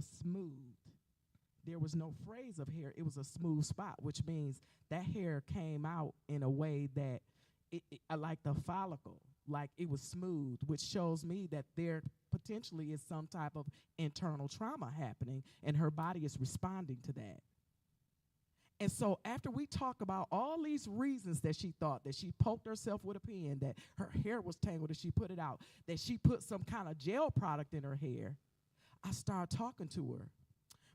was smooth. There was no phrase of hair. It was a smooth spot, which means that hair came out in a way that like the follicle, like it was smooth, which shows me that there potentially is some type of internal trauma happening, and her body is responding to that. And so after we talk about all these reasons that she thought, that she poked herself with a pen, that her hair was tangled and she put it out, that she put some kind of gel product in her hair, I started talking to her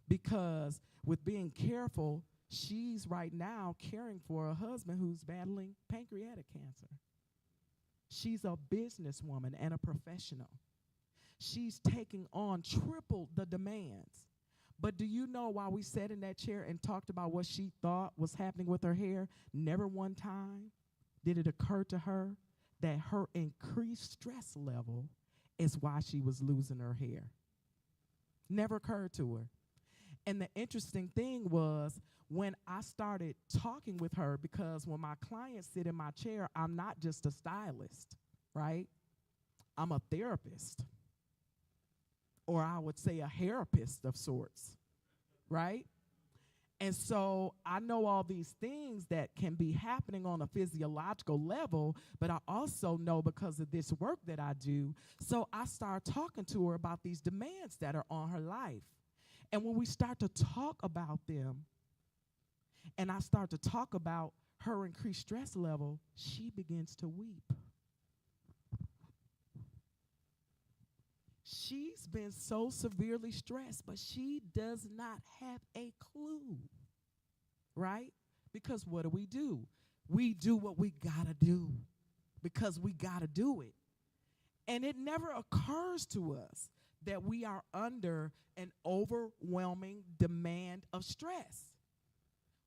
because with being careful, she's right now caring for a husband who's battling pancreatic cancer. She's a businesswoman and a professional. She's taking on triple the demands. But do you know, while we sat in that chair and talked about what she thought was happening with her hair, never one time did it occur to her that her increased stress level is why she was losing her hair. Never occurred to her. And the interesting thing was, when I started talking with her, because when my clients sit in my chair, I'm not just a stylist, right? I'm a therapist. Or I would say a hairapist of sorts, right? And so I know all these things that can be happening on a physiological level, but I also know because of this work that I do. So I start talking to her about these demands that are on her life. And when we start to talk about them, and I start to talk about her increased stress level, she begins to weep. She's been so severely stressed, but she does not have a clue, right? Because what do? We do what we gotta do because we gotta do it. And it never occurs to us that we are under an overwhelming demand of stress.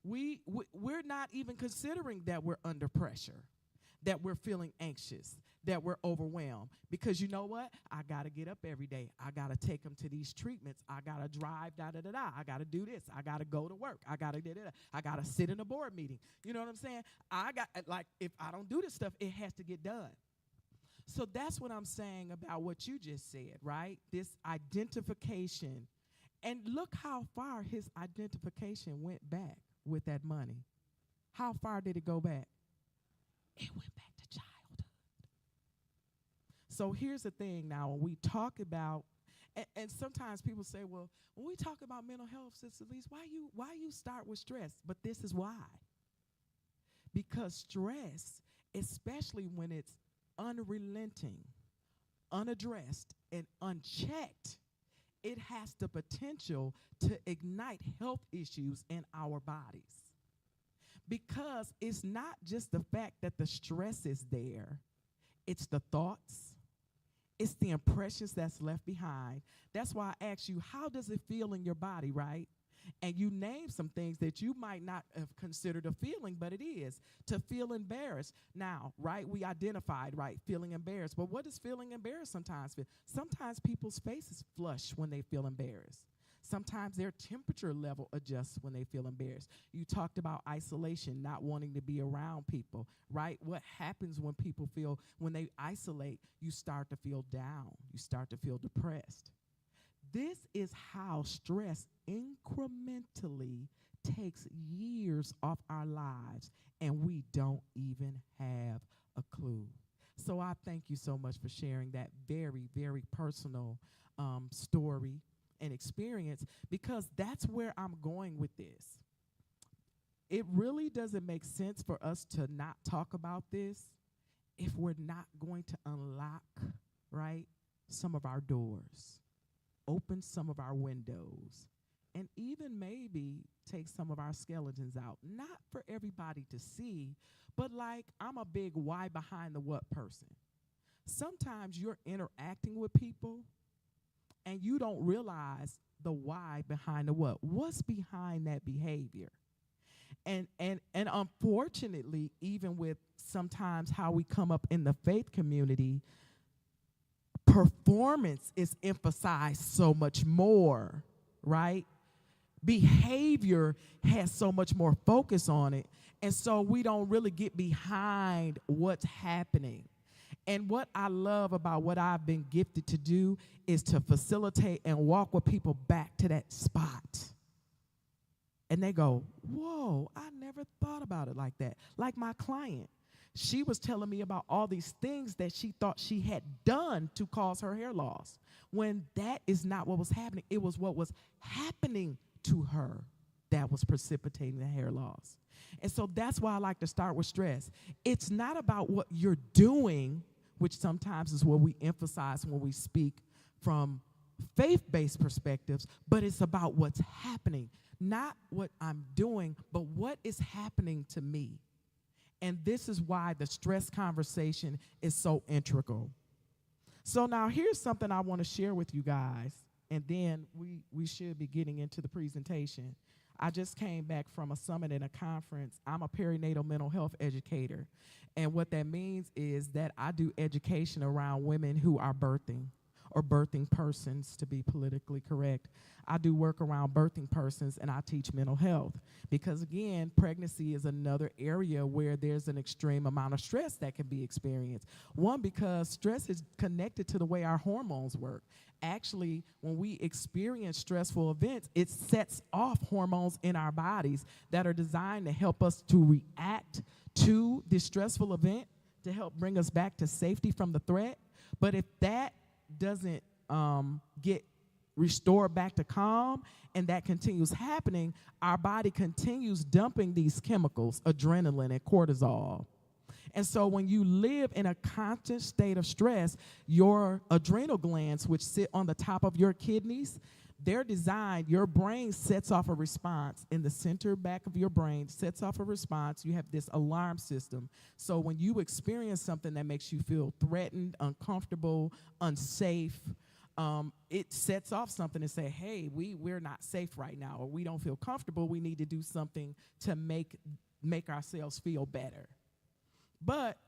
We're not even considering that we're under pressure, that we're feeling anxious, that we're overwhelmed. Because you know what? I got to get up every day. I got to take them to these treatments. I got to drive, da-da-da-da. I got to do this. I got to go to work. I got to da-da-da. I got to sit in a board meeting. You know what I'm saying? If I don't do this stuff, it has to get done. So that's what I'm saying about what you just said, right? This identification. And look how far his identification went back with that money. How far did it go back? It went back to childhood. So here's the thing now, when we talk about, and sometimes people say, well, when we talk about mental health, Sister Elise, why you start with stress? But this is why. Because stress, especially when it's unrelenting, unaddressed, and unchecked, it has the potential to ignite health issues in our bodies. Because it's not just the fact that the stress is there, it's the thoughts, it's the impressions that's left behind. That's why I asked you, how does it feel in your body, right? And you name some things that you might not have considered a feeling, but it is. To feel embarrassed. Now, right, we identified, right, feeling embarrassed. But what does feeling embarrassed sometimes feel? Sometimes people's faces flush when they feel embarrassed. Sometimes their temperature level adjusts when they feel embarrassed. You talked about isolation, not wanting to be around people, right? What happens when people feel, when they isolate, you start to feel down. You start to feel depressed. This is how stress incrementally takes years off our lives, and we don't even have a clue. So I thank you so much for sharing that very, very personal story and experience, because that's where I'm going with this. It really doesn't make sense for us to not talk about this if we're not going to unlock, right, some of our doors, open some of our windows, and even maybe take some of our skeletons out. Not for everybody to see, but like, I'm a big why behind the what person. Sometimes you're interacting with people and you don't realize the why behind the what. What's behind that behavior? And unfortunately, even with sometimes how we come up in the faith community, performance is emphasized so much more, right? Behavior has so much more focus on it. And so we don't really get behind what's happening. And what I love about what I've been gifted to do is to facilitate and walk with people back to that spot. And they go, whoa, I never thought about it like that. Like my client, she was telling me about all these things that she thought she had done to cause her hair loss, when that is not what was happening. It was what was happening to her that was precipitating the hair loss. And so that's why I like to start with stress. It's not about what you're doing, which sometimes is what we emphasize when we speak from faith-based perspectives, but it's about what's happening. Not what I'm doing, but what is happening to me. And this is why the stress conversation is so integral. So now here's something I want to share with you guys, and then we should be getting into the presentation. I just came back from a summit and a conference. I'm a perinatal mental health educator. And what that means is that I do education around women who are birthing, or birthing persons, to be politically correct. I do work around birthing persons, and I teach mental health. Because again, pregnancy is another area where there's an extreme amount of stress that can be experienced. One, because stress is connected to the way our hormones work. Actually, when we experience stressful events, it sets off hormones in our bodies that are designed to help us to react to this stressful event, to help bring us back to safety from the threat. But if that doesn't get restored back to calm, and that continues happening, our body continues dumping these chemicals, adrenaline and cortisol. And so when you live in a constant state of stress, your adrenal glands, which sit on the top of your kidneys, they're designed, your brain sets off a response. In the center back of your brain sets off a response. You have this alarm system. So when you experience something that makes you feel threatened, uncomfortable, unsafe, it sets off something and say, hey, we're not safe right now, or we don't feel comfortable. We need to do something to make ourselves feel better. But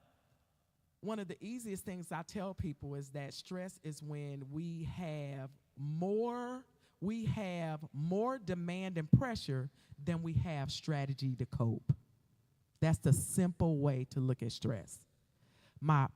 one of the easiest things I tell people is that stress is when we have more demand and pressure than we have strategy to cope. That's the simple way to look at stress. My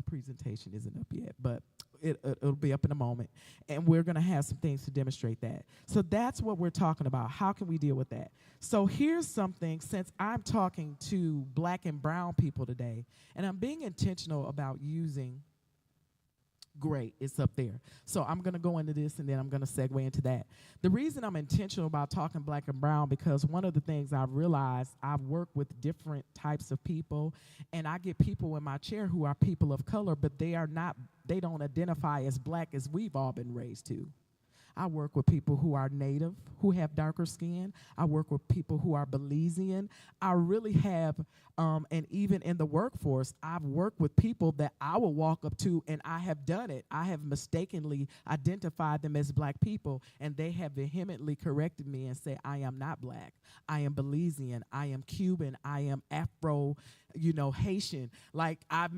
presentation isn't up yet, but it'll be up in a moment, and we're going to have some things to demonstrate that. So that's what we're talking about. How can we deal with that? So here's something, since I'm talking to black and brown people today, and I'm being intentional about using, great, it's up there. So I'm going to go into this, and then I'm going to segue into that. The reason I'm intentional about talking black and brown, because one of the things I've realized, I've worked with different types of people, and I get people in my chair who are people of color, but they don't identify as black as we've all been raised to. I work with people who are Native, who have darker skin. I work with people who are Belizean. I really have, and even in the workforce, I've worked with people that I will walk up to, and I have done it. I have mistakenly identified them as black people, and they have vehemently corrected me and say, I am not black. I am Belizean. I am Cuban. I am Afro, Haitian. Like I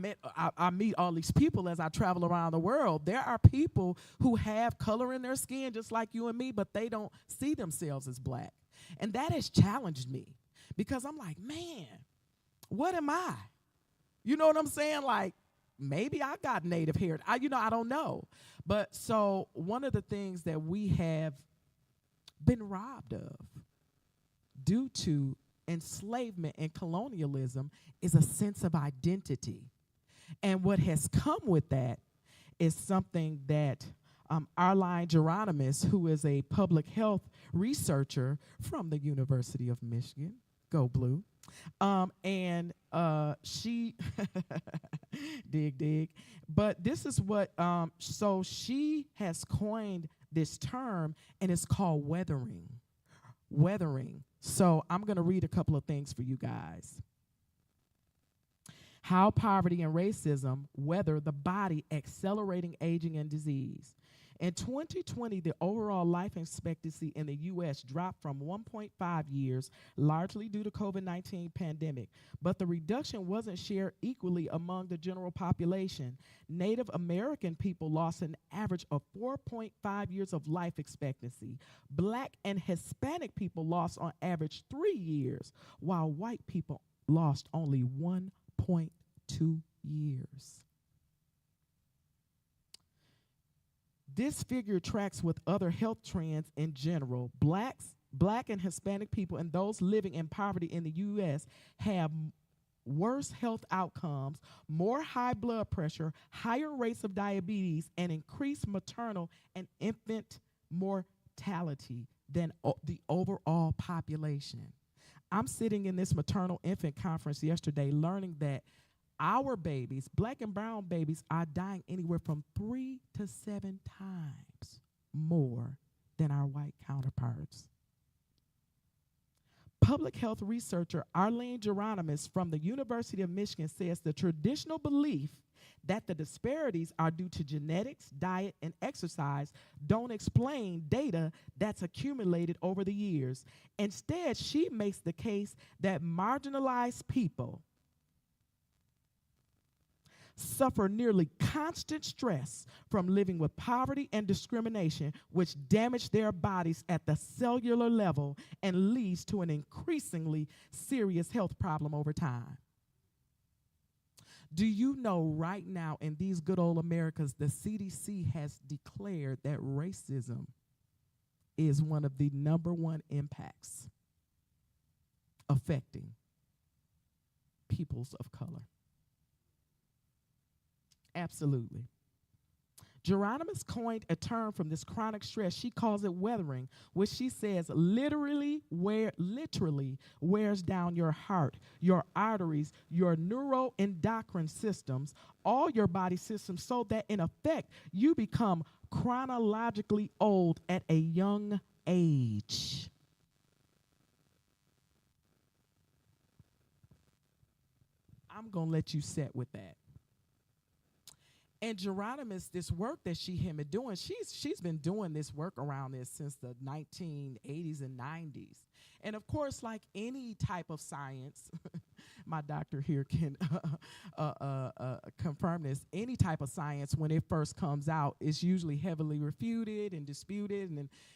meet all these people as I travel around the world. There are people who have color in their skin just like you and me, but they don't see themselves as black. And that has challenged me, because I'm like, man, what am I? You know what I'm saying? Like, maybe I got native hair. I don't know. But so one of the things that we have been robbed of due to enslavement and colonialism is a sense of identity. And what has come with that is something that Arline Geronimus, who is a public health researcher from the University of Michigan, go Blue, and she, dig, but this is what, so she has coined this term, and it's called weathering. So I'm going to read a couple of things for you guys. How poverty and racism weather the body, accelerating aging and disease. In 2020, the overall life expectancy in the U.S. dropped from 1.5 years, largely due to COVID-19 pandemic. But the reduction wasn't shared equally among the general population. Native American people lost an average of 4.5 years of life expectancy. Black and Hispanic people lost on average 3 years, while white people lost only 1.2 years. This figure tracks with other health trends in general. Black and Hispanic people and those living in poverty in the U.S. have worse health outcomes, more high blood pressure, higher rates of diabetes, and increased maternal and infant mortality than the overall population. I'm sitting in this maternal infant conference yesterday learning that our babies, black and brown babies, are dying anywhere from 3 to 7 times more than our white counterparts. Public health researcher Arlene Geronimus from the University of Michigan says the traditional belief that the disparities are due to genetics, diet, and exercise don't explain data that's accumulated over the years. Instead, she makes the case that marginalized people suffer nearly constant stress from living with poverty and discrimination, which damage their bodies at the cellular level and leads to an increasingly serious health problem over time. Do you know right now in these good old Americas, the CDC has declared that racism is one of the #1 impacts affecting peoples of color? Absolutely. Geronimus coined a term from this chronic stress. She calls it weathering, which she says literally wears down your heart, your arteries, your neuroendocrine systems, all your body systems, so that in effect you become chronologically old at a young age. I'm going to let you sit with that. And Geronimus, this work that she had been doing, she's been doing this work around this since the 1980s and 90s. And of course, like any type of science, my doctor here can confirm this, any type of science when it first comes out is usually heavily refuted and disputed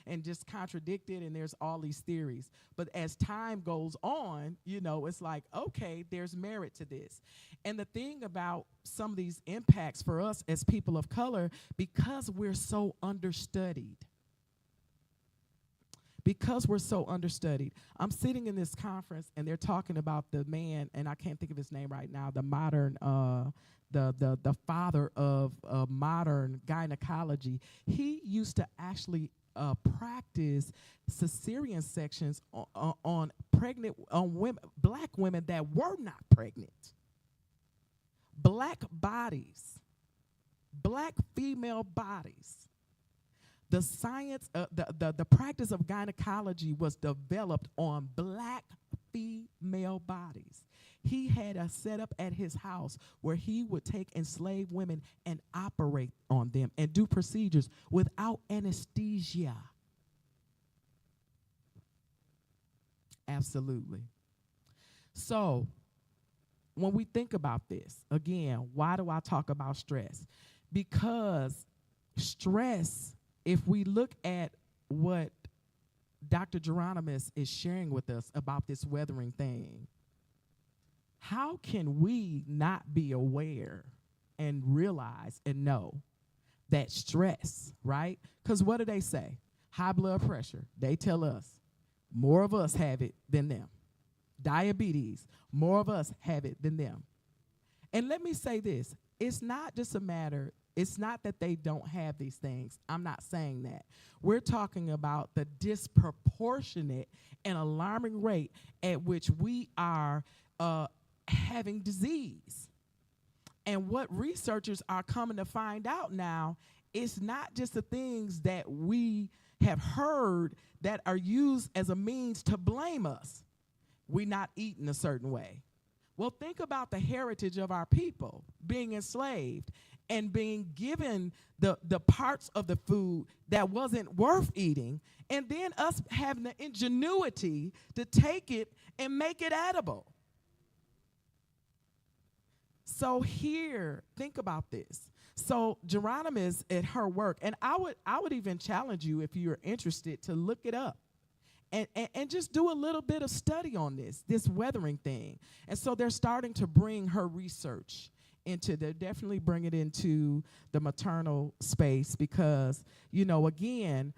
and just contradicted, and there's all these theories. But as time goes on, you know, it's like, okay, there's merit to this. And the thing about some of these impacts for us as people of color, because we're so understudied, I'm sitting in this conference and they're talking about the man, and I can't think of his name right now, the modern, the father of modern gynecology. He used to actually practice cesarean sections on women, black women that were not pregnant. Black bodies, black female bodies. The science, the practice of gynecology was developed on black female bodies. He had a setup at his house where he would take enslaved women and operate on them and do procedures without anesthesia. Absolutely. So, when we think about this, again, why do I talk about stress? Because stress, if we look at what Dr. Geronimus is sharing with us about this weathering thing, how can we not be aware and realize and know that stress, right? Because what do they say? High blood pressure. They tell us more of us have it than them. Diabetes, more of us have it than them. And let me say this, it's not just a matter, it's not that they don't have these things. I'm not saying that. We're talking about the disproportionate and alarming rate at which we are having disease. And what researchers are coming to find out now, it's not just the things that we have heard that are used as a means to blame us. We're not eating a certain way. Well, think about the heritage of our people being enslaved and being given the parts of the food that wasn't worth eating, and then us having the ingenuity to take it and make it edible. So here, think about this. So Geronimus at her work, and I would even challenge you, if you're interested, to look it up. And just do a little bit of study on this weathering thing. And so they're starting to bring her research They're definitely bring it into the maternal space because, you know, again,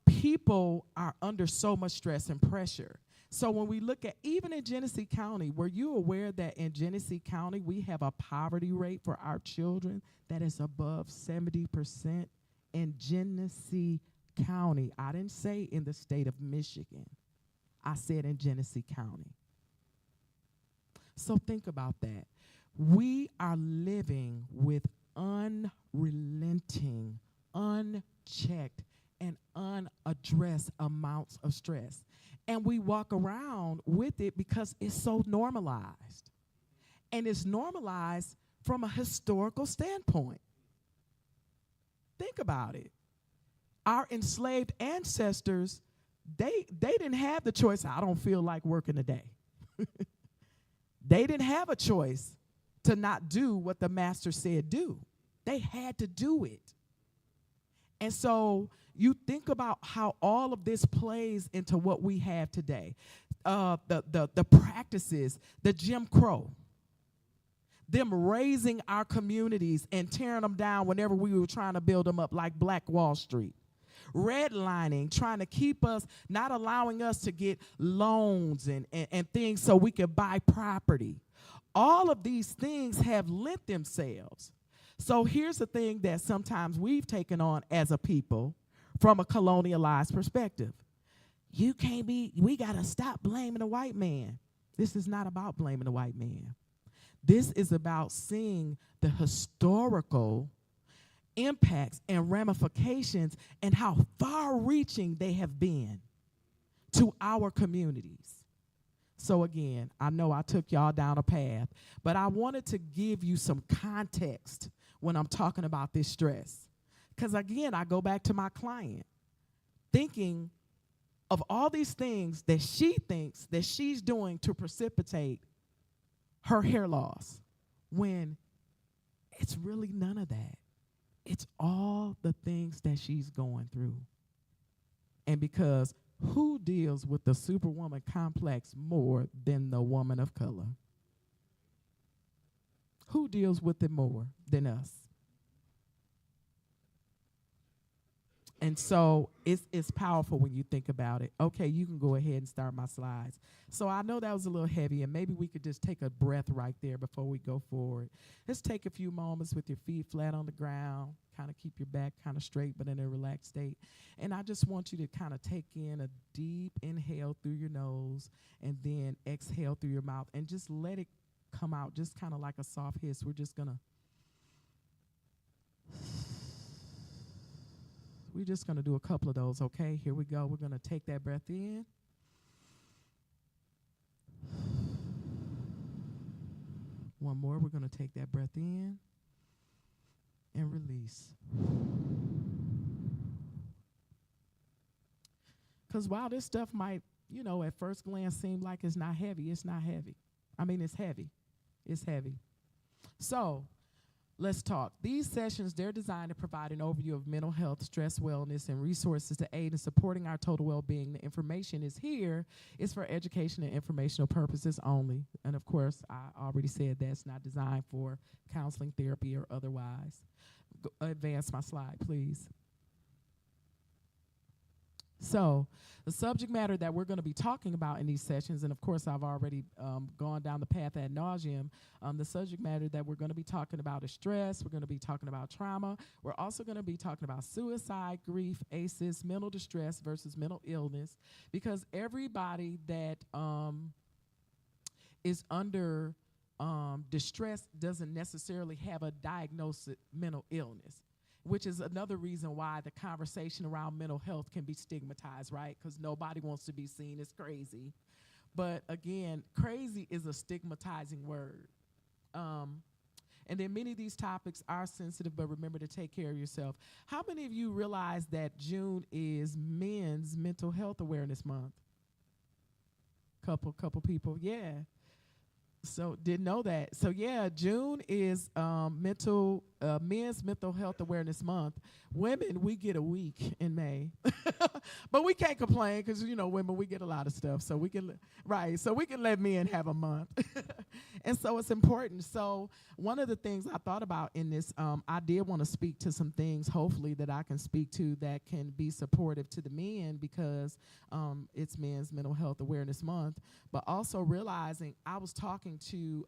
people are under so much stress and pressure. So when we look at, even in Genesee County, were you aware that in Genesee County we have a poverty rate for our children that is above 70% in Genesee County? I didn't say in the state of Michigan. I said in Genesee County. So think about that. We are living with unrelenting, unchecked, and unaddressed amounts of stress. And we walk around with it because it's so normalized. And it's normalized from a historical standpoint. Think about it. Our enslaved ancestors, they didn't have the choice, I don't feel like working today. They didn't have a choice to not do what the master said do. They had to do it. And so you think about how all of this plays into what we have today. The practices, the Jim Crow, them raising our communities and tearing them down whenever we were trying to build them up, like Black Wall Street. Redlining, trying to keep us, not allowing us to get loans and things so we could buy property. All of these things have lent themselves. So here's the thing that sometimes we've taken on as a people from a colonialized perspective. We got to stop blaming the white man. This is not about blaming the white man. This is about seeing the historical impacts and ramifications and how far-reaching they have been to our communities. So again, I know I took y'all down a path, but I wanted to give you some context when I'm talking about this stress. Because again, I go back to my client, thinking of all these things that she thinks that she's doing to precipitate her hair loss, when it's really none of that. It's all the things that she's going through. And because who deals with the superwoman complex more than the woman of color? Who deals with it more than us? And so it's powerful when you think about it. Okay, you can go ahead and start my slides. So I know that was a little heavy, and maybe we could just take a breath right there before we go forward. Let's take a few moments with your feet flat on the ground, kind of keep your back kind of straight but in a relaxed state. And I just want you to kind of take in a deep inhale through your nose and then exhale through your mouth and just let it come out just kind of like a soft hiss. We're just going to do a couple of those, okay? Here we go. We're going to take that breath in. One more. We're going to take that breath in and release. Because while this stuff might, at first glance seem like it's not heavy, it's not heavy. I mean, it's heavy. It's heavy. So, let's talk. These sessions, they're designed to provide an overview of mental health, stress, wellness, and resources to aid in supporting our total well-being. The information is here. It's for education and informational purposes only. And, of course, I already said that's not designed for counseling, therapy, or otherwise. Advance my slide, please. So the subject matter that we're going to be talking about in these sessions, and of course I've already gone down the path ad nauseum, the subject matter that we're going to be talking about is stress. We're going to be talking about trauma. We're also going to be talking about suicide, grief, ACEs, mental distress versus mental illness, because everybody that is under distress doesn't necessarily have a diagnosed mental illness, which is another reason why the conversation around mental health can be stigmatized, right? Because nobody wants to be seen as crazy. But again, crazy is a stigmatizing word. And then many of these topics are sensitive, but remember to take care of yourself. How many of you realize that June is Men's Mental Health Awareness Month? Couple people, yeah. So didn't know that. So yeah, June is Mental Men's Mental Health Awareness Month. Women, we get a week in May, but we can't complain because women, we get a lot of stuff, so we can so we can let men have a month, and so it's important. So one of the things I thought about in this, I did want to speak to some things, hopefully that I can speak to that can be supportive to the men because it's Men's Mental Health Awareness Month, but also realizing I was talking to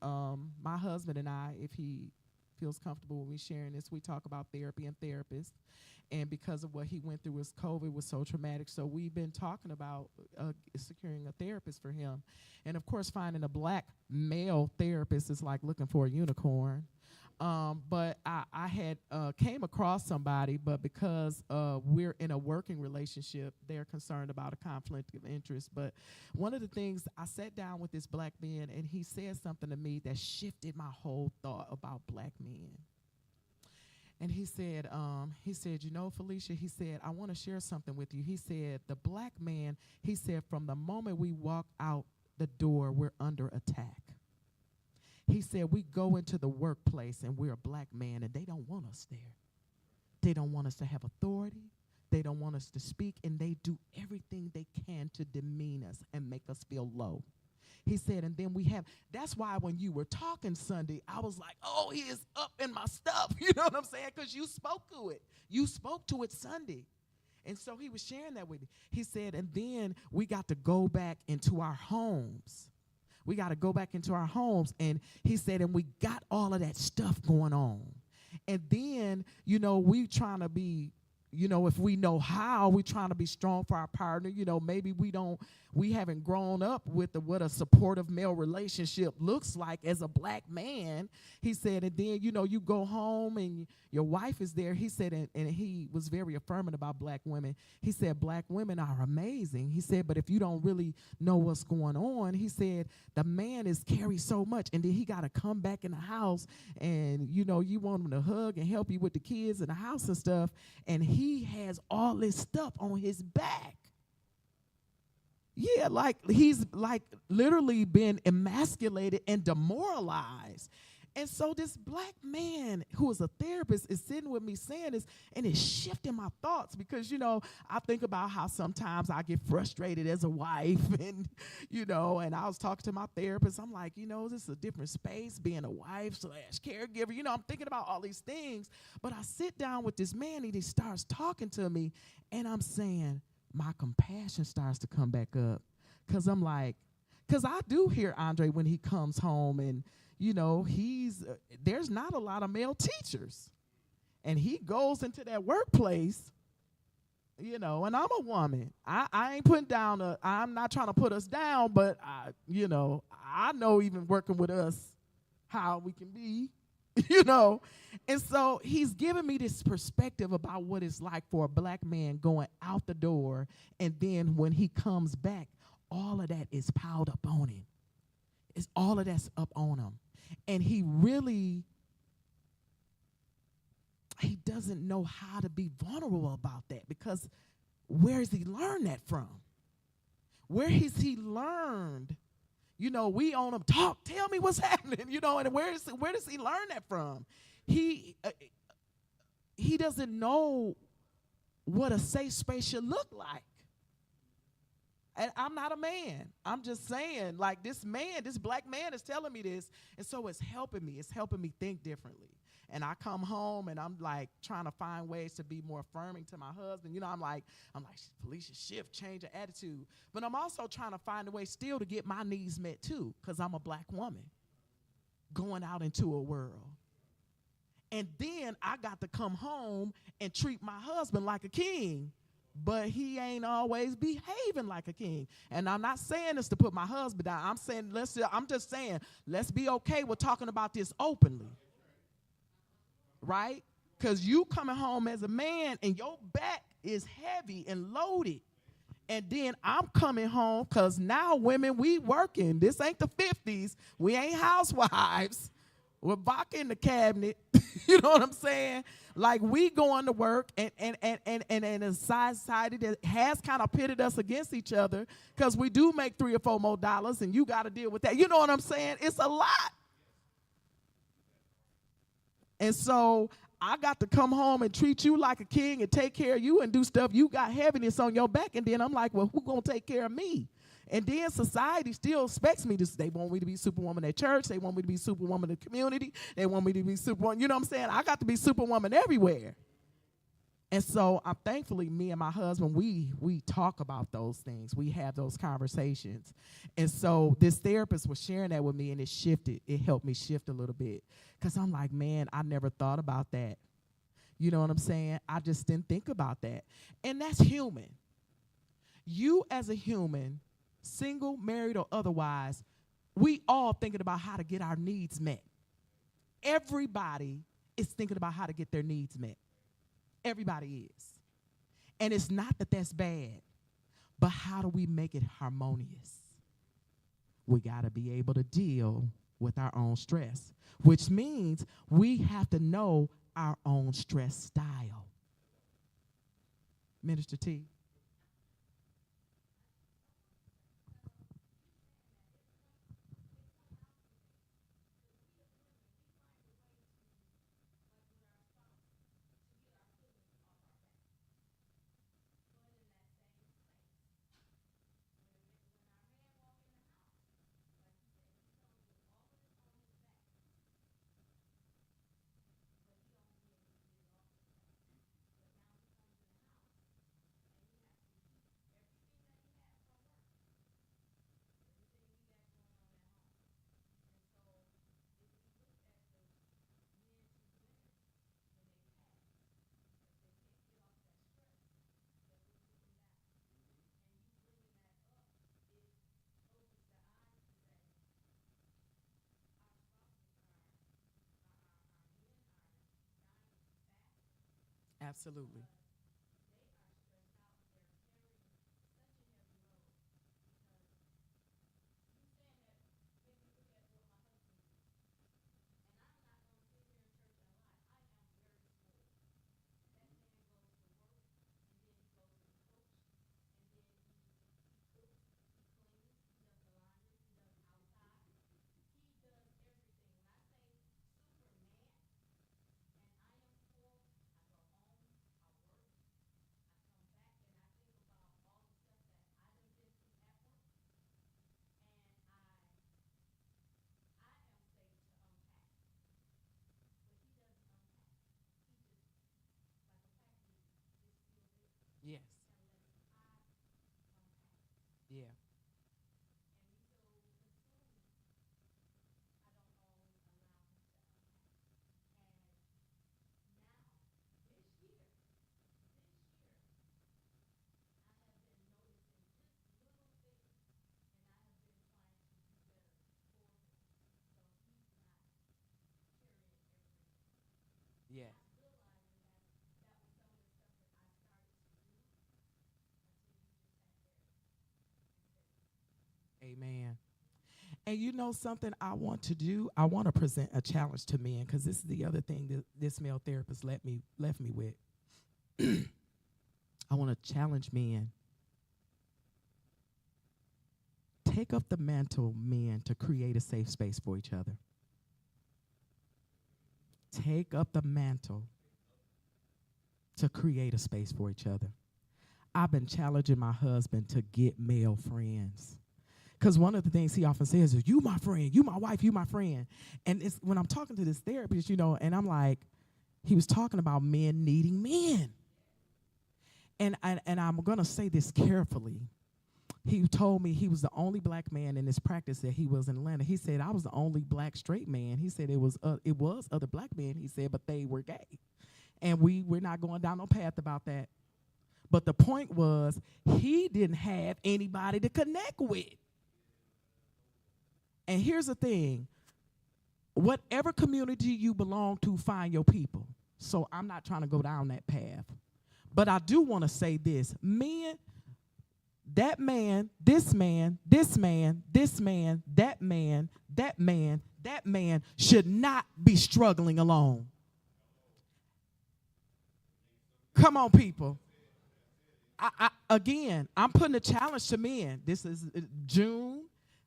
my husband and I, if he feels comfortable with me sharing this, we talk about therapy and therapists, and because of what he went through with COVID was so traumatic, so we've been talking about securing a therapist for him, and of course finding a black male therapist is like looking for a unicorn. But I had came across somebody, but because we're in a working relationship, they're concerned about a conflict of interest. But one of the things, I sat down with this black man, and he said something to me that shifted my whole thought about black men. And he said, Felicia, he said, I want to share something with you. He said, the black man, he said, from the moment we walk out the door, we're under attack. He said, we go into the workplace and we're a black man and they don't want us there. They don't want us to have authority. They don't want us to speak, and they do everything they can to demean us and make us feel low. He said, and then that's why when you were talking Sunday, I was like, oh, he is up in my stuff. You know what I'm saying? Because you spoke to it. You spoke to it Sunday. And so he was sharing that with me. He said, and then we got to go back into our homes. We got to go back into our homes. And he said, and we got all of that stuff going on. And then, we trying to be, if we know how, we trying to be strong for our partner. Maybe we haven't grown up with what a supportive male relationship looks like as a black man. He said, and then, you go home and your wife is there. He said, and he was very affirming about black women. He said, black women are amazing. He said, but if you don't really know what's going on, he said, the man is carry so much. And then he got to come back in the house and, you want him to hug and help you with the kids in the house and stuff. And he has all this stuff on his back. Yeah, like he's like literally been emasculated and demoralized. And so this black man who is a therapist is sitting with me saying this, and it's shifting my thoughts because, I think about how sometimes I get frustrated as a wife and, and I was talking to my therapist. I'm like, this is a different space being a wife / caregiver. I'm thinking about all these things. But I sit down with this man and he starts talking to me, and I'm saying, my compassion starts to come back up because I'm like, because I do hear Andre when he comes home and, there's not a lot of male teachers. And he goes into that workplace, and I'm a woman. I ain't putting down I'm not trying to put us down, but I know even working with us how we can be, And so he's giving me this perspective about what it's like for a black man going out the door, and then when he comes back, all of that is piled up on him. It's all of that's up on him. And he doesn't know how to be vulnerable about that because where has he learned that from? Where has he learned? We on him, tell me what's happening, and where does he learn that from? He doesn't know what a safe space should look like. And I'm not a man. I'm just saying, like, this black man is telling me this, and so it's helping me. It's helping me think differently. And I come home, and I'm, like, trying to find ways to be more affirming to my husband. I'm like, Felicia, shift, change your attitude. But I'm also trying to find a way still to get my needs met, too, because I'm a black woman going out into a world. And then I got to come home and treat my husband like a king. But he ain't always behaving like a king. And I'm not saying this to put my husband down. I'm just saying, let's be okay with talking about this openly. Right? Because you coming home as a man and your back is heavy and loaded. And then I'm coming home because now women, we working. This ain't the 50s. We ain't housewives. We're vodka in the cabinet. You know what I'm saying? Like, we going to work and in a society that has kind of pitted us against each other because we do make $3 or $4 more, and you got to deal with that. You know what I'm saying? It's a lot. And so I got to come home and treat you like a king and take care of you and do stuff. You got heaviness on your back. And then I'm like, well, who going to take care of me? And then society still expects me to, they want me to be superwoman at church. They want me to be superwoman in the community. They want me to be superwoman. You know what I'm saying? I got to be superwoman everywhere. And so I'm thankfully, me and my husband, we talk about those things. We have those conversations. And so this therapist was sharing that with me, and it shifted. It helped me shift a little bit. Because I'm like, man, I never thought about that. You know what I'm saying? I just didn't think about that. And that's human. You as a human, single, married, or otherwise, we all thinking about how to get our needs met. Everybody is thinking about how to get their needs met. Everybody is. And it's not that that's bad, but how do we make it harmonious? We got to be able to deal with our own stress, which means we have to know our own stress style. Minister T. Absolutely. Yes. Yeah. Yeah. Amen. And you know something I want to do? I want to present a challenge to men, because this is the other thing that this male therapist left me with. I want to challenge men. Take up the mantle, men, to create a safe space for each other. Take up the mantle to create a space for each other. I've been challenging my husband to get male friends. Because one of the things he often says is, you my friend, you my wife, you my friend. And it's when I'm talking to this therapist, and I'm like, he was talking about men needing men. And I'm going to say this carefully. He told me he was the only black man in this practice that he was in Atlanta. He said, I was the only black straight man. He said it was other black men, he said, but they were gay. And we're not going down no path about that. But the point was, he didn't have anybody to connect with. And here's the thing. Whatever community you belong to, find your people. So I'm not trying to go down that path. But I do want to say this. Men, that man, this man, this man, this man, that man, that man, that man should not be struggling alone. Come on, people. Again, I'm putting a challenge to men. This is June,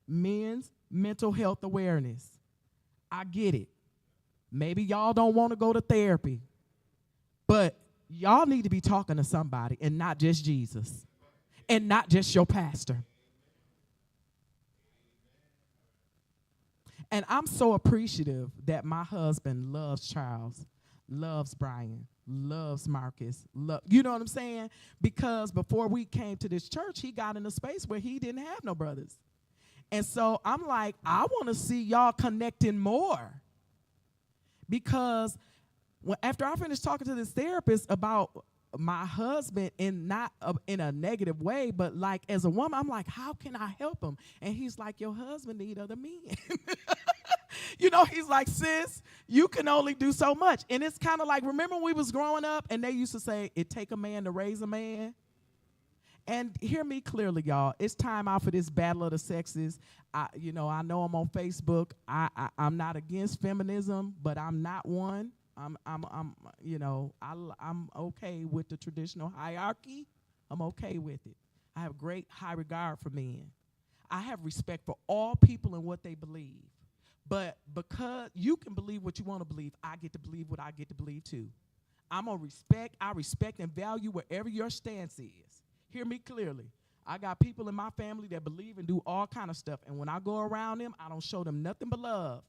Men's Mental Health Awareness. I get it. Maybe y'all don't want to go to therapy, but y'all need to be talking to somebody and not just Jesus and not just your pastor. And I'm so appreciative that my husband loves Charles, loves Brian, loves Marcus. You know what I'm saying? Because before we came to this church, he got in a space where he didn't have no brothers. And so I'm like, I want to see y'all connecting more. Because after I finished talking to this therapist about my husband in not in a negative way, but like as a woman, I'm like, how can I help him? And he's like, your husband need other men. You know, he's like, sis, you can only do so much. And it's kind of like, remember when we was growing up and they used to say, it take a man to raise a man? And hear me clearly, y'all. It's time out for this battle of the sexes. I know I'm on Facebook. I'm not against feminism, but I'm not one. I'm okay with the traditional hierarchy. I'm okay with it. I have great high regard for men. I have respect for all people and what they believe. But because you can believe what you want to believe, I get to believe what I get to believe too. I respect and value wherever your stance is. Hear me clearly. I got people in my family that believe and do all kind of stuff. And when I go around them, I don't show them nothing but love.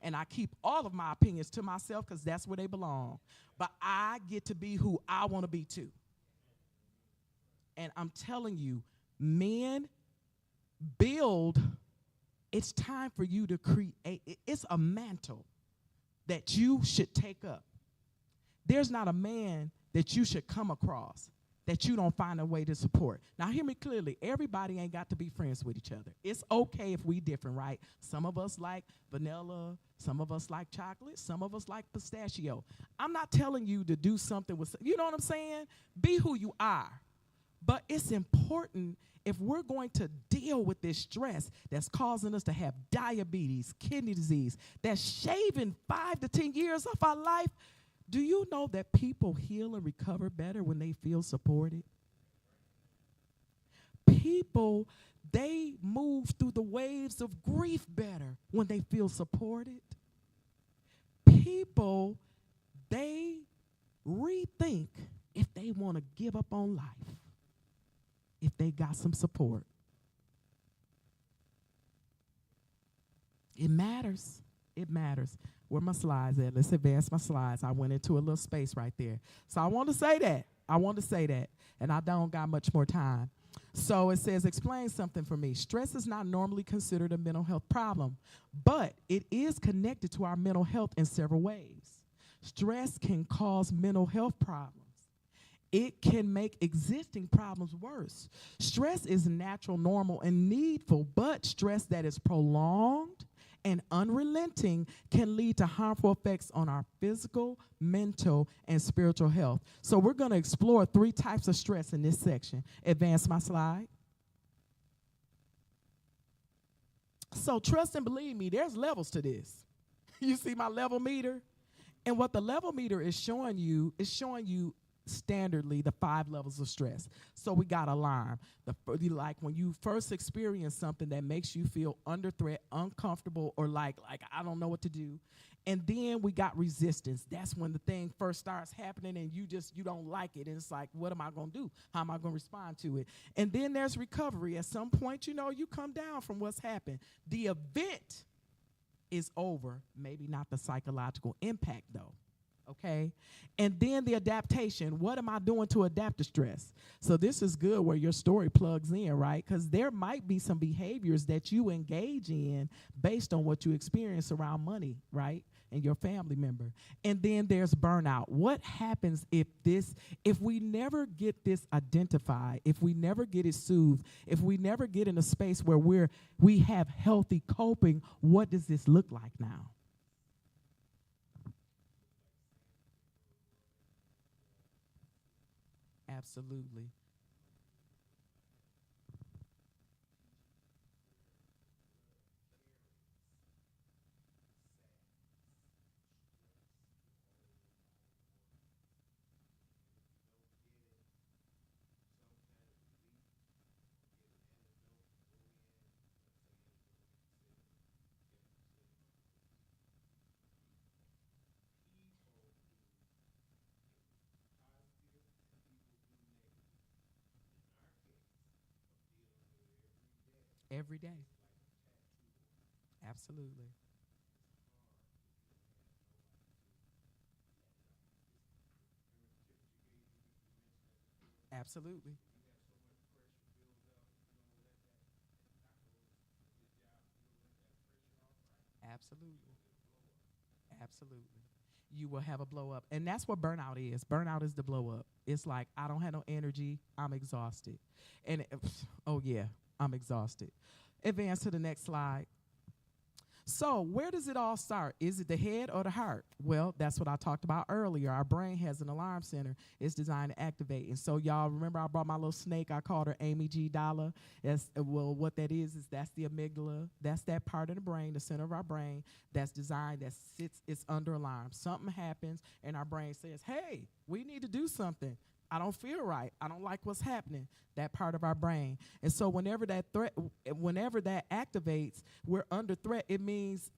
And I keep all of my opinions to myself because that's where they belong. But I get to be who I want to be too. And I'm telling you, men, build. It's time for you to create. It's a mantle that you should take up. There's not a man that you should come across that you don't find a way to support. Now, hear me clearly. Everybody ain't got to be friends with each other. It's okay if we different, right? Some of us like vanilla. Some of us like chocolate. Some of us like pistachio. I'm not telling you to do something with, you know what I'm saying? Be who you are. But it's important if we're going to deal with this stress that's causing us to have diabetes, kidney disease, that's shaving 5 to 10 years off our life. Do you know that people heal and recover better when they feel supported? People, they move through the waves of grief better when they feel supported. People, they rethink if they want to give up on life if they got some support. It matters. It matters. Where my slides at? Let's advance my slides. I went into a little space right there. So I want to say that. And I don't got much more time. So it says, explain something for me. Stress is not normally considered a mental health problem, but it is connected to our mental health in several ways. Stress can cause mental health problems. It can make existing problems worse. Stress is natural, normal, and needful, but stress that is prolonged and unrelenting can lead to harmful effects on our physical, mental, and spiritual health. So we're going to explore 3 types of stress in this section. Advance my slide. So trust and believe me, there's levels to this. You see my level meter? And what the level meter is showing you standardly the 5 levels of stress. So we got alarm. Like when you first experience something that makes you feel under threat, uncomfortable, or like I don't know what to do. And then we got resistance. That's when the thing first starts happening and you don't like it. And it's like, what am I going to do? How am I going to respond to it? And then there's recovery. At some point, you come down from what's happened. The event is over. Maybe not the psychological impact, though. Okay? And then the adaptation. What am I doing to adapt to stress? So this is good where your story plugs in, right? Because there might be some behaviors that you engage in based on what you experience around money, right? And your family member. And then there's burnout. What happens if we never get this identified, if we never get it soothed, if we never get in a space where we have healthy coping, what does this look like now? Absolutely. Every day. Absolutely. Absolutely. Absolutely. Absolutely. You will have a blow up. And that's what burnout is. Burnout is the blow up. It's like, I don't have no energy. I'm exhausted. And, oh, yeah, I'm exhausted. Advance to the next slide. So, where does it all start? Is it the head or the heart? Well, that's what I talked about earlier. Our brain has an alarm center. It's designed to activate. And so, y'all remember I brought my little snake. I called her Amy G. Dollar. Well, what that is that's the amygdala. That's that part of the brain, the center of our brain, that's designed, that sits, it's under alarm. Something happens, and our brain says, hey, we need to do something. I don't feel right. I don't like what's happening. That part of our brain. And so whenever that activates, we're under threat. It means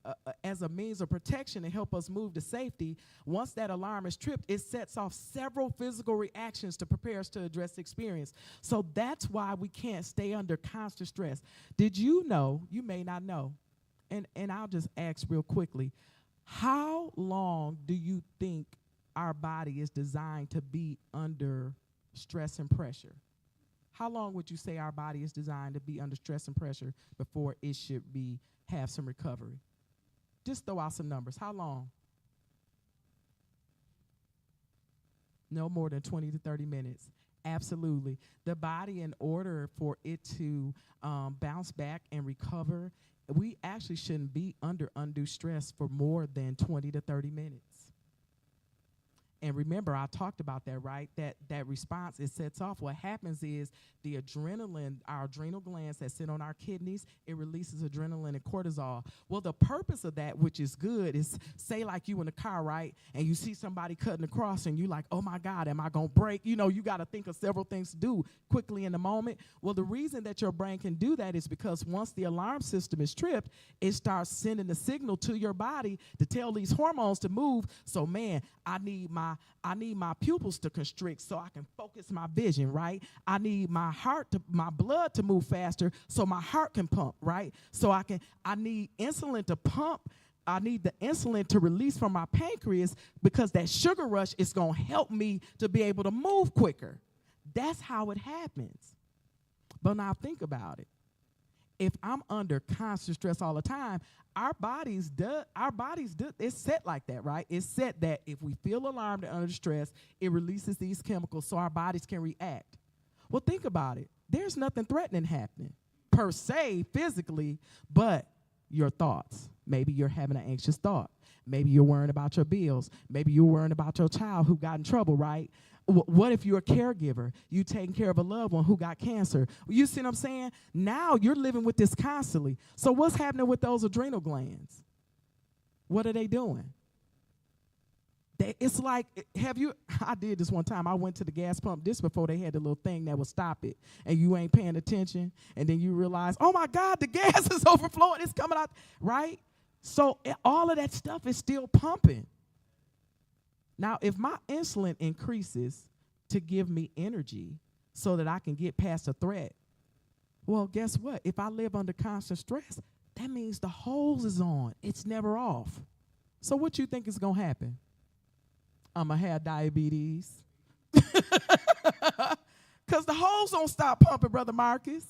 as a means of protection to help us move to safety. Once that alarm is tripped, it sets off several physical reactions to prepare us to address the experience. So that's why we can't stay under constant stress. Did you know, you may not know, and I'll just ask real quickly, how long do you think our body is designed to be under stress and pressure? How long would you say our body is designed to be under stress and pressure before it should have some recovery? Just throw out some numbers. How long? No more than 20 to 30 minutes. Absolutely. The body, in order for it to bounce back and recover, we actually shouldn't be under undue stress for more than 20 to 30 minutes. And remember, I talked about that, right? That response, it sets off. What happens is the adrenaline, our adrenal glands that sit on our kidneys, it releases adrenaline and cortisol. Well, the purpose of that, which is good, is say like you in a car, right? And you see somebody cutting across and you like, oh my God, am I going to break? You know, you got to think of several things to do quickly in the moment. Well, the reason that your brain can do that is because once the alarm system is tripped, it starts sending a signal to your body to tell these hormones to move. So, man, I need my pupils to constrict so I can focus my vision, right? I need my blood to move faster so my heart can pump, right? I need insulin to pump. I need the insulin to release from my pancreas because that sugar rush is going to help me to be able to move quicker. That's how it happens. But now think about it. If I'm under constant stress all the time, our bodies it's set like that, right? It's set that if we feel alarmed and under stress, it releases these chemicals so our bodies can react. Well, think about it. There's nothing threatening happening per se physically, but your thoughts. Maybe you're having an anxious thought. Maybe you're worrying about your bills. Maybe you're worrying about your child who got in trouble, right? What if you're a caregiver? You taking care of a loved one who got cancer. You see what I'm saying? Now you're living with this constantly. So what's happening with those adrenal glands? What are they doing? It's like, I did this one time. I went to the gas pump this before they had the little thing that would stop it. And you ain't paying attention. And then you realize, oh my God, the gas is overflowing. It's coming out, right? So all of that stuff is still pumping. Now, if my insulin increases to give me energy so that I can get past a threat, well, guess what? If I live under constant stress, that means the hose is on. It's never off. So what you think is going to happen? I'm going to have diabetes. Because the hose don't stop pumping, Brother Marcus.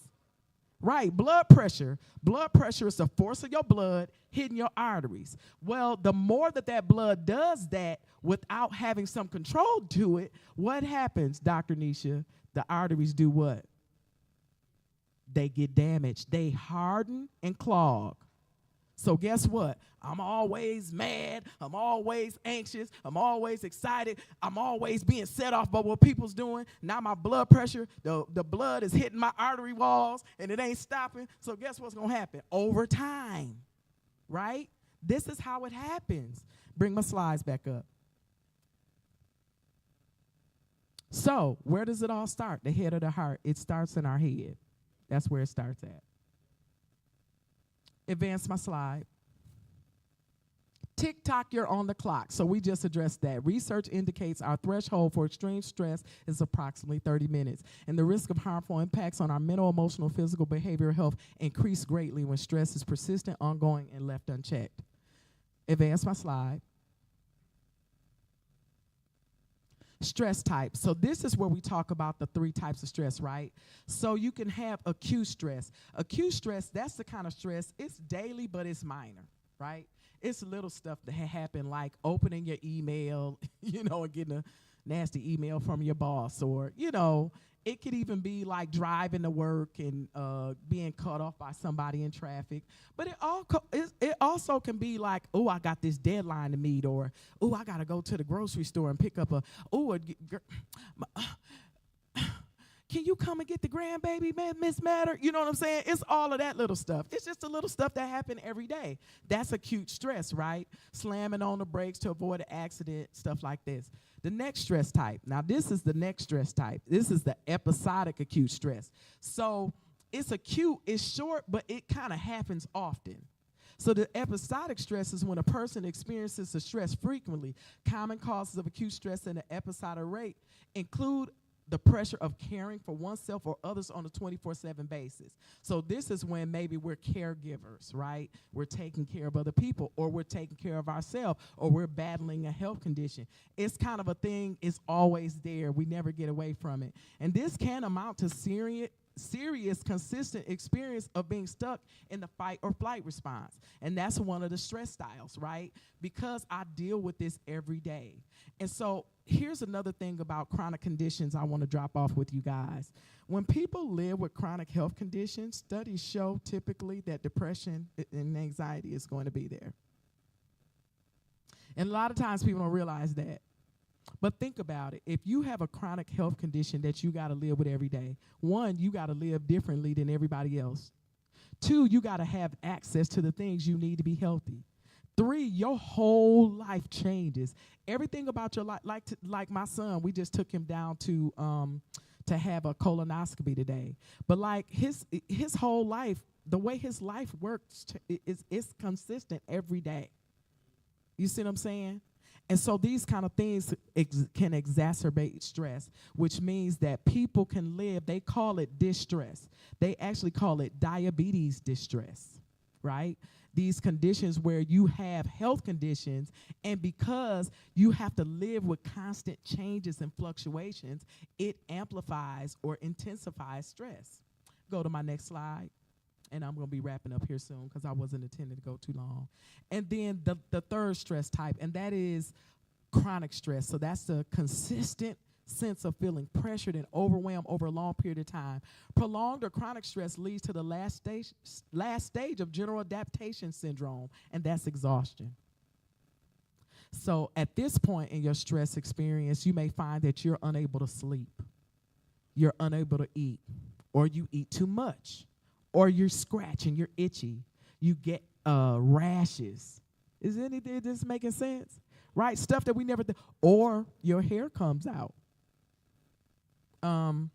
Right, blood pressure. Blood pressure is the force of your blood hitting your arteries. Well, the more that blood does that without having some control to it, what happens, Dr. Nisha? The arteries do what? They get damaged. They harden and clog. So guess what? I'm always mad. I'm always anxious. I'm always excited. I'm always being set off by what people's doing. Now my blood pressure, the blood is hitting my artery walls, and it ain't stopping. So guess what's going to happen? Over time, right? This is how it happens. Bring my slides back up. So where does it all start? The head or the heart? It starts in our head. That's where it starts at. Advance my slide. TikTok, you're on the clock. So we just addressed that. Research indicates our threshold for extreme stress is approximately 30 minutes. And the risk of harmful impacts on our mental, emotional, physical, behavioral health increase greatly when stress is persistent, ongoing, and left unchecked. Advance my slide. Stress types. So this is where we talk about the 3 types of stress, right? So you can have acute stress. Acute stress, that's the kind of stress, it's daily, but it's minor, right? It's little stuff that happen, like opening your email, and getting a nasty email from your boss, or, it could even be like driving to work and being cut off by somebody in traffic. But it also can be like, oh, I got this deadline to meet, or, oh, I got to go to the grocery store and pick up can you come and get the grandbaby, Miss Matter? You know what I'm saying? It's all of that little stuff. It's just the little stuff that happen every day. That's acute stress, right? Slamming on the brakes to avoid an accident, stuff like this. The next stress type. Now, this is the next stress type. This is the episodic acute stress. So it's acute, it's short, but it kind of happens often. So the episodic stress is when a person experiences the stress frequently. Common causes of acute stress in the episodic rate include the pressure of caring for oneself or others on a 24/7 basis. So this is when maybe we're caregivers, right? We're taking care of other people, or we're taking care of ourselves, or we're battling a health condition. It's kind of a thing, it's always there. We never get away from it. And this can amount to serious, consistent experience of being stuck in the fight or flight response. And that's one of the stress styles, right? Because I deal with this every day. And so here's another thing about chronic conditions I want to drop off with you guys. When people live with chronic health conditions, studies show typically that depression and anxiety is going to be there. And a lot of times people don't realize that. But think about it. If you have a chronic health condition that you got to live with every day, 1, you got to live differently than everybody else. 2, you got to have access to the things you need to be healthy. 3, your whole life changes. Everything about your life, like my son, we just took him down to have a colonoscopy today. But like his whole life, the way his life works is consistent every day. You see what I'm saying? And so these kind of things can exacerbate stress, which means that people can live, they call it distress. They actually call it diabetes distress, right? These conditions where you have health conditions, and because you have to live with constant changes and fluctuations, it amplifies or intensifies stress. Go to my next slide. And I'm going to be wrapping up here soon because I wasn't intending to go too long. And then the third stress type, and that is chronic stress. So that's the consistent sense of feeling pressured and overwhelmed over a long period of time. Prolonged or chronic stress leads to the last stage of general adaptation syndrome, and that's exhaustion. So at this point in your stress experience, you may find that you're unable to sleep, you're unable to eat, or you eat too much, or you're scratching, you're itchy, you get rashes. Is anything this making sense? Right? Stuff that we never did. Or your hair comes out. And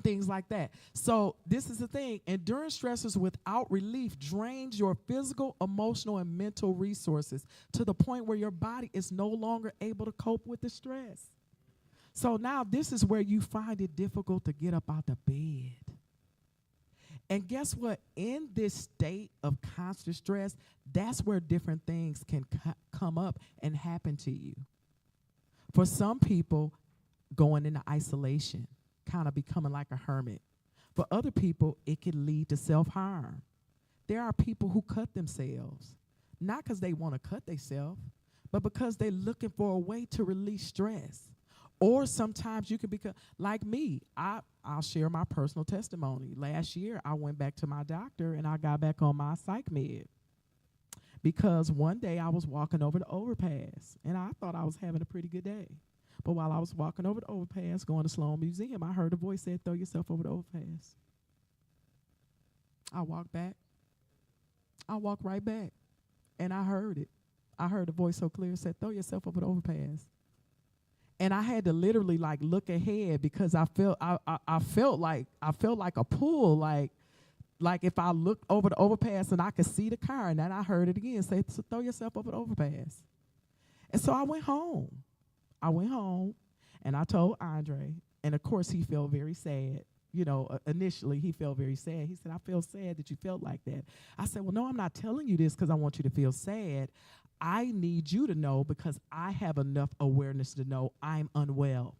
things like that. So this is the thing. Enduring stressors without relief drains your physical, emotional, and mental resources to the point where your body is no longer able to cope with the stress. So now this is where you find it difficult to get up out the bed. And guess what? In this state of constant stress, that's where different things can come up and happen to you. For some people, going into isolation, kind of becoming like a hermit. For other people, it can lead to self-harm. There are people who cut themselves, not because they want to cut themselves, but because they're looking for a way to release stress. Or sometimes you can become, like me, I'll share my personal testimony. Last year, I went back to my doctor and I got back on my psych med. Because one day I was walking over the overpass and I thought I was having a pretty good day. But while I was walking over the overpass, going to Sloan Museum, I heard a voice say, "Throw yourself over the overpass." I walked back. I walked right back. And I heard it. I heard the voice so clear, said, "Throw yourself over the overpass." And I had to literally like look ahead because I felt like a pull, like like if I looked over the overpass and I could see the car, and then I heard it again say, so throw yourself over the overpass. And so I went home. And I told Andre, and of course he felt very sad. You know, initially he felt very sad. He said, I feel sad that you felt like that. I said, well, no, I'm not telling you this because I want you to feel sad. I need you to know because I have enough awareness to know I'm unwell.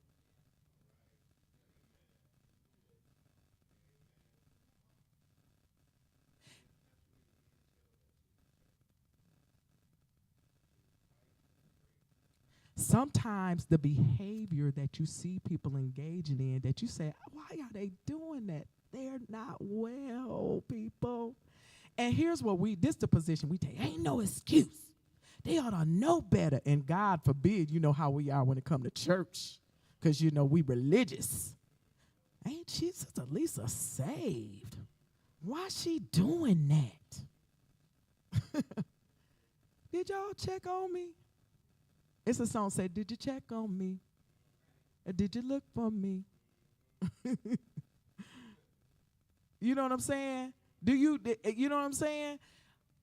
Sometimes the behavior that you see people engaging in that you say, why are they doing that? They're not well, people. And here's what this the position we take. Ain't no excuse. They ought to know better. And God forbid, you know how we are when it come to church. Because, you know, we religious. Ain't she, Sister Lisa, saved? Why she doing that? Did y'all check on me? It's a song say, did you check on me? Or did you look for me? You know what I'm saying? You know what I'm saying?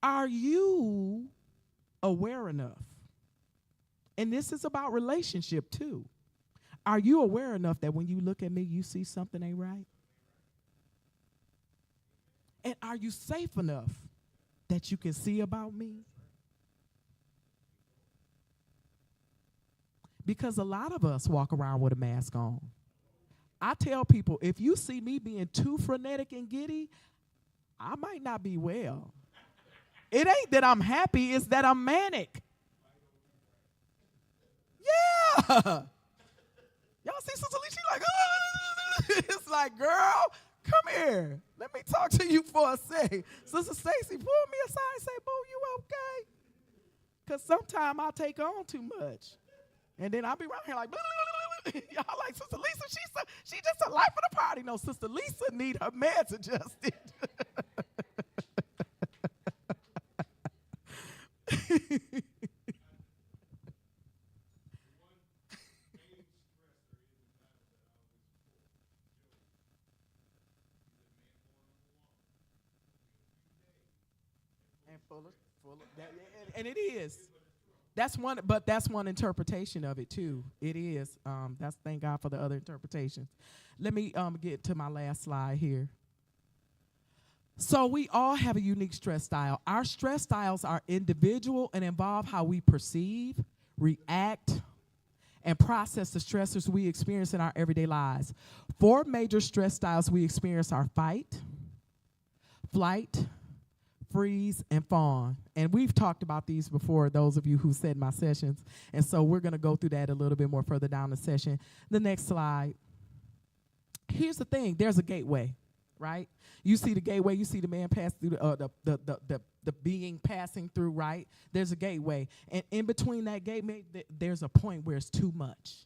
Are you aware enough? And this is about relationship too. Are you aware enough that when you look at me, you see something ain't right? And are you safe enough that you can see about me? Because a lot of us walk around with a mask on. I tell people, if you see me being too frenetic and giddy, I might not be well. It ain't that I'm happy, it's that I'm manic. Yeah. Y'all see Sister Lee, she like, it's like, girl, come here. Let me talk to you for a second. Sister Stacy, pull me aside and say, boo, you okay? Because sometimes I take on too much. And then I'll be around here like, y'all like, Sister Lisa, she just a life of the party. No, Sister Lisa need her meds adjusted. And full of that, and it is. That's one interpretation of it too. It is. That's thank God for the other interpretations. Let me get to my last slide here. So we all have a unique stress style. Our stress styles are individual and involve how we perceive, react, and process the stressors we experience in our everyday lives. 4 major stress styles we experience are fight, flight, freeze, and fawn. And we've talked about these before, those of you who said my sessions. And so we're going to go through that a little bit more further down the session. The next slide. Here's the thing. There's a gateway, right? You see the gateway. You see the man pass through the being passing through, right? There's a gateway. And in between that gateway, there's a point where it's too much.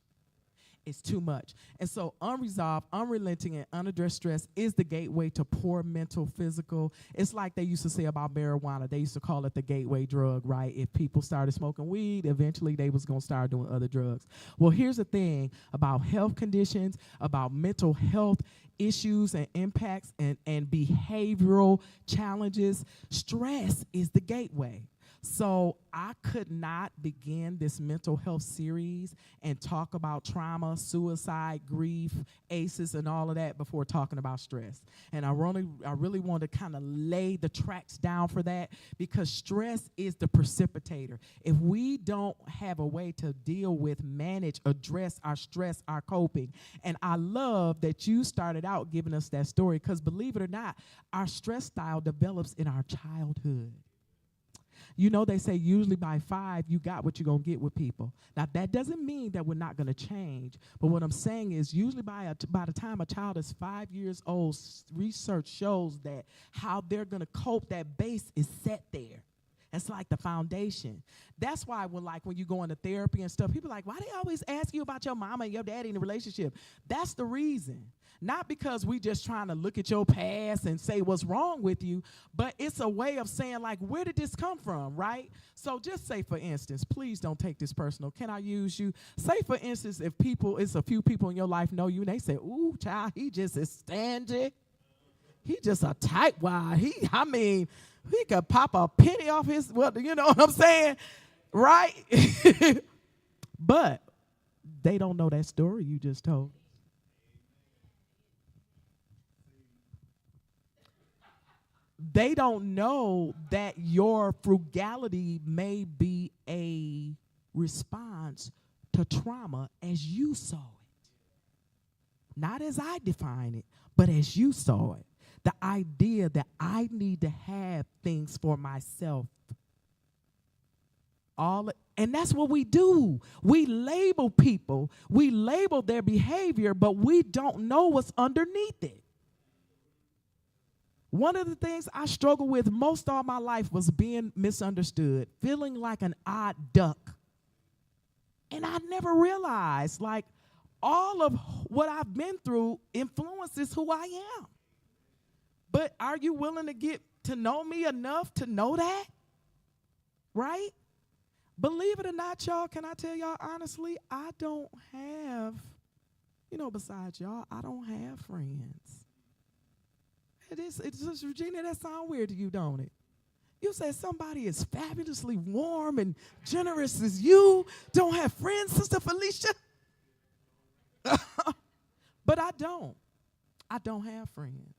It's too much. And so unresolved, unrelenting, and unaddressed stress is the gateway to poor mental, physical. It's like they used to say about marijuana. They used to call it the gateway drug, right? If people started smoking weed, eventually they was going to start doing other drugs. Well, here's the thing about health conditions, about mental health issues and impacts and behavioral challenges. Stress is the gateway. So I could not begin this mental health series and talk about trauma, suicide, grief, ACEs, and all of that before talking about stress. And I really want to kind of lay the tracks down for that because stress is the precipitator. If we don't have a way to deal with, manage, address our stress, our coping, and I love that you started out giving us that story because believe it or not, our stress style develops in our childhood. You know, they say usually by 5, you got what you're going to get with people. Now, that doesn't mean that we're not going to change. But what I'm saying is usually by the time a child is 5 years old, research shows that how they're going to cope, that base is set there. It's like the foundation. That's why when you go into therapy and stuff, people are like, why they always ask you about your mama and your daddy in the relationship? That's the reason. Not because we just trying to look at your past and say what's wrong with you, but it's a way of saying, like, where did this come from, right? So just say, for instance, please don't take this personal. Can I use you? Say, for instance, if it's a few people in your life know you, and they say, ooh, child, he just is stingy. He just a tightwad. He could pop a penny off his, well, you know what I'm saying? Right? But they don't know that story you just told. They don't know that your frugality may be a response to trauma as you saw it. Not as I define it, but as you saw it. The idea that I need to have things for myself. And that's what we do. We label people. We label their behavior, but we don't know what's underneath it. One of the things I struggled with most all my life was being misunderstood, feeling like an odd duck. And I never realized, like, all of what I've been through influences who I am. But are you willing to get to know me enough to know that? Right? Believe it or not, y'all, can I tell y'all honestly, I don't have, besides y'all, I don't have friends. It's just, Regina, that sounds weird to you, don't it? You said somebody as fabulously warm and generous as you don't have friends, Sister Felicia? But I don't. I don't have friends.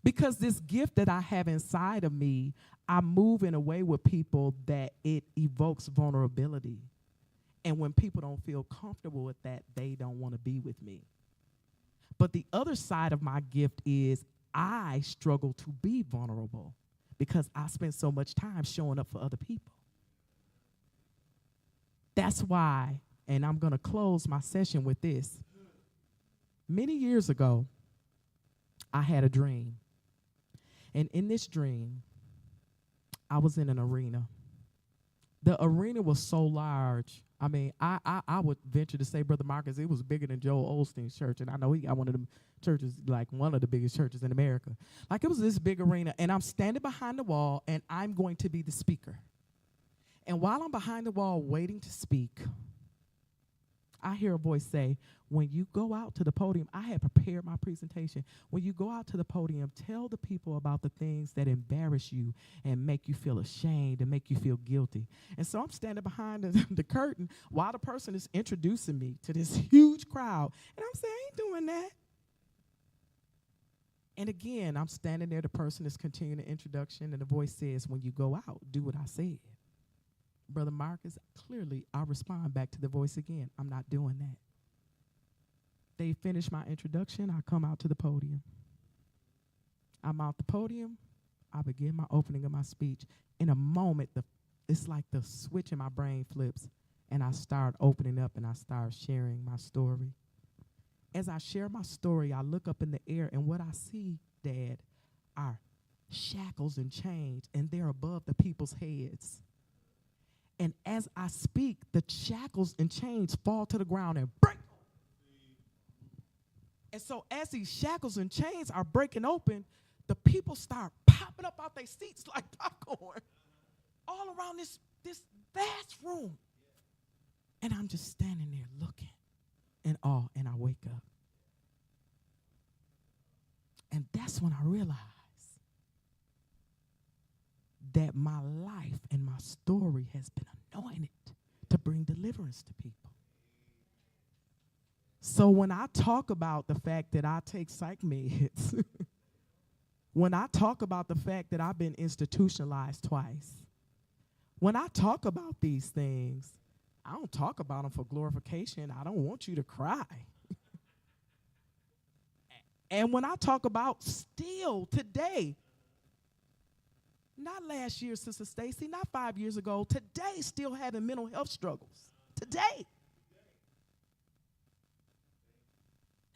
Because this gift that I have inside of me, I move in a way with people that it evokes vulnerability. And when people don't feel comfortable with that, they don't want to be with me. But the other side of my gift is I struggle to be vulnerable because I spend so much time showing up for other people. That's why, and I'm going to close my session with this. Many years ago, I had a dream. And in this dream, I was in an arena. The arena was so large. I mean, I would venture to say, Brother Marcus, it was bigger than Joel Osteen's church. And I know he got one of them churches, like one of the biggest churches in America. Like, it was this big arena. And I'm standing behind the wall, and I'm going to be the speaker. And while I'm behind the wall waiting to speak, I hear a voice say, when you go out to the podium, I had prepared my presentation. When you go out to the podium, tell the people about the things that embarrass you and make you feel ashamed and make you feel guilty. And so I'm standing behind the curtain while the person is introducing me to this huge crowd. And I'm saying, I ain't doing that. And again, I'm standing there. The person is continuing the introduction, and the voice says, when you go out, do what I said. Brother Marcus, clearly I respond back to the voice again. I'm not doing that. They finish my introduction. I come out to the podium. I'm out the podium. I begin my opening of my speech. In a moment, it's like the switch in my brain flips, and I start opening up, and I start sharing my story. As I share my story, I look up in the air, and what I see, Dad, are shackles and chains, and they're above the people's heads. And as I speak, the shackles and chains fall to the ground and break. And so as these shackles and chains are breaking open, the people start popping up out their seats like popcorn all around this vast room. And I'm just standing there looking in awe, and I wake up. And that's when I realize that my life and my story has been anointed to bring deliverance to people. So when I talk about the fact that I take psych meds, when I talk about the fact that I've been institutionalized twice, when I talk about these things, I don't talk about them for glorification. I don't want you to cry. And when I talk about still today, not last year, Sister Stacy, not 5 years ago, today still having mental health struggles. Today.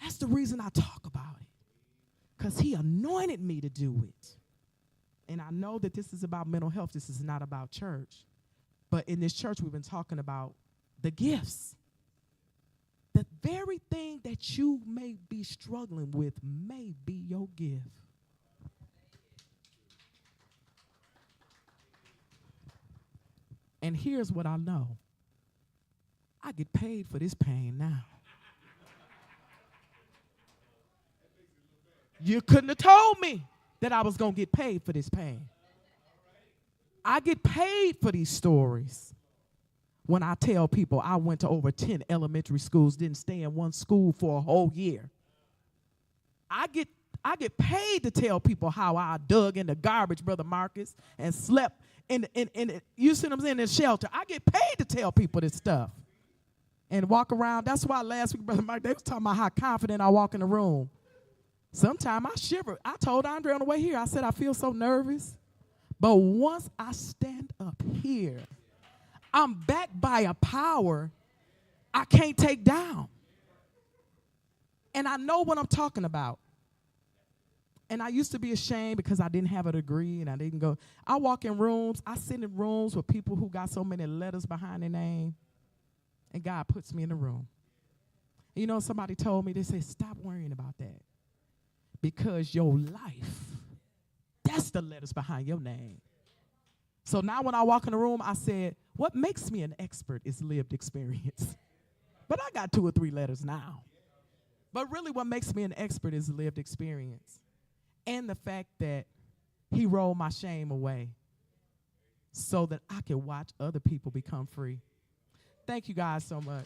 That's the reason I talk about it, because he anointed me to do it. And I know that this is about mental health. This is not about church. But in this church, we've been talking about the gifts. The very thing that you may be struggling with may be your gift. And here's what I know. I get paid for this pain now. You couldn't have told me that I was going to get paid for this pain. I get paid for these stories. When I tell people I went to over 10 elementary schools, didn't stay in one school for a whole year. I get paid to tell people how I dug in the garbage, Brother Marcus, and slept in you see what I'm saying, in the shelter. I get paid to tell people this stuff. And walk around. That's why last week, Brother Mike, they was talking about how confident I walk in the room. Sometimes I shiver. I told Andre on the way here, I said I feel so nervous. But once I stand up here, I'm backed by a power I can't take down. And I know what I'm talking about. And I used to be ashamed because I didn't have a degree and I didn't go. I walk in rooms. I sit in rooms with people who got so many letters behind their name. And God puts me in the room. You know, somebody told me, they said, stop worrying about that. Because your life, that's the letters behind your name. So now when I walk in the room, I said, what makes me an expert is lived experience. But I got 2 or 3 letters now. But really what makes me an expert is lived experience. And the fact that he rolled my shame away so that I could watch other people become free. Thank you guys so much.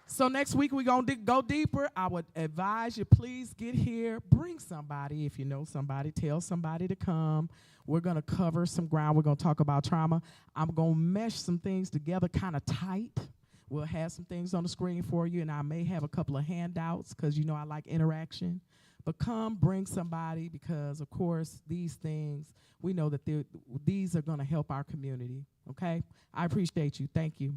So next week we're going to go deeper. I would advise you, please get here. Bring somebody. If you know somebody, tell somebody to come. We're going to cover some ground. We're going to talk about trauma. I'm going to mesh some things together kind of tight. We'll have some things on the screen for you, and I may have a couple of handouts because, you know, I like interaction. But come, bring somebody because, of course, these things, we know that these are going to help our community, okay? I appreciate you. Thank you.